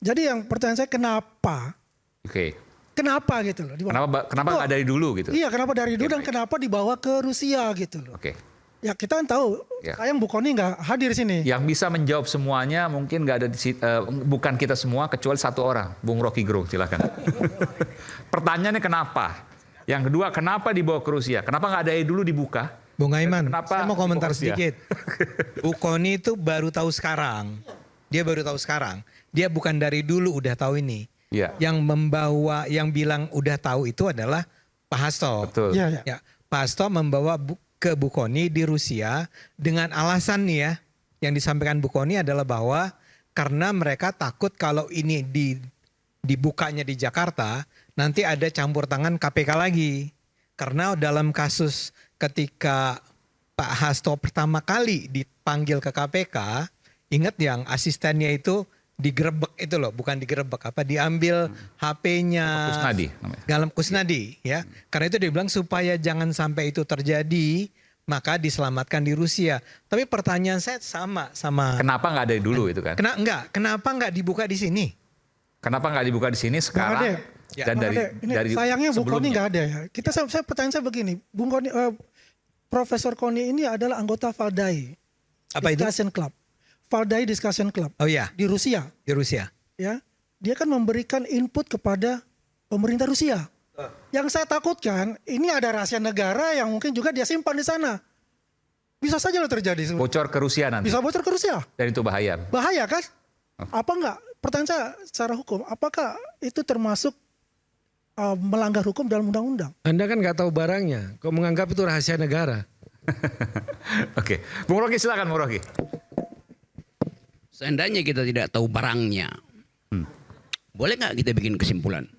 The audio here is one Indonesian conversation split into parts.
Jadi yang pertanyaan saya kenapa? Oke. Kenapa gitu loh? Kenapa nggak dari dulu gitu? Iya, kenapa dari dulu dan baik. kenapa dibawa ke Rusia gitu loh? Oke. Ya kita kan tahu, Ya. sayang Bu Kony nggak hadir sini. Yang bisa menjawab semuanya mungkin nggak ada bukan kita semua kecuali satu orang, Bung Rocky Gerung, silakan. Pertanyaannya kenapa? Yang kedua, kenapa dibawa ke Rusia? Kenapa nggak dari dulu dibuka? Bung Aiman, Kenapa saya mau komentar dibawa ke Rusia? sedikit. Bu Kony itu baru tahu sekarang. Dia baru tahu sekarang. Dia bukan dari dulu udah tahu ini. Iya. Yang membawa, yang bilang udah tahu itu adalah Pak Hasto. Betul. Iya, iya. Ya, Pak Hasto membawa ke Bu Kony di Rusia dengan alasan nih ya, yang disampaikan Bu Kony adalah bahwa karena mereka takut kalau ini dibukanya di Jakarta, nanti ada campur tangan KPK lagi. Karena dalam kasus ketika Pak Hasto pertama kali dipanggil ke KPK, ingat yang asistennya itu digerebek itu loh, bukan digerebek apa, diambil HP-nya. Kusnadi namanya. Dalam Kusnadi ya. Karena itu dia bilang supaya jangan sampai itu terjadi, maka diselamatkan di Rusia. Tapi pertanyaan saya sama. Kenapa nggak dari dulu itu kan? Kenapa nggak dibuka di sini? Kenapa nggak dibuka di sini sekarang? Ade. Dan Bang dari, Ade, ini dari sayangnya Bu Kony sebelumnya? nggak ada ya. Saya pertanyaan saya begini, Bung Kony, Profesor Kony ini adalah anggota Valdai Apa itu? Discussion Club. Valdai Discussion Club Oh ya, di Rusia. di Rusia. Ya, dia kan memberikan input kepada pemerintah Rusia. Yang saya takutkan ini ada rahasia negara yang mungkin juga dia simpan di sana. Bisa saja loh terjadi. Bocor ke Rusia nanti. Bisa bocor ke Rusia. Dan itu bahaya. Bahaya kan? Apa enggak? Pertanyaan saya secara hukum, apakah itu termasuk melanggar hukum dalam undang-undang? Anda kan nggak tahu barangnya, kok menganggap itu rahasia negara. Oke, Bung Rocky silakan Bung Rocky. Seandainya kita tidak tahu barangnya, boleh nggak kita bikin kesimpulan?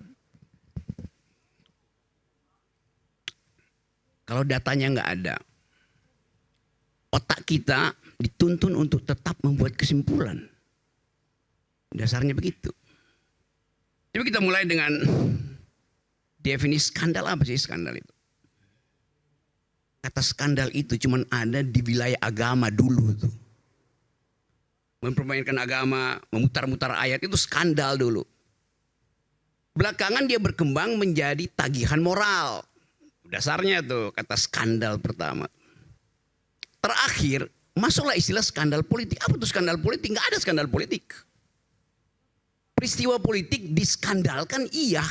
Kalau datanya nggak ada, otak kita dituntun untuk tetap membuat kesimpulan. Dasarnya begitu. Jadi kita mulai dengan definisi skandal. Apa sih skandal itu? Kata skandal itu cuma ada di wilayah agama dulu tuh. Mempermainkan agama, memutar-mutar ayat itu skandal dulu. Belakangan dia berkembang menjadi tagihan moral. Dasarnya tuh kata skandal pertama. Terakhir masuklah istilah skandal politik. Apa tuh skandal politik? Nggak ada skandal politik. Peristiwa politik diskandalkan iya.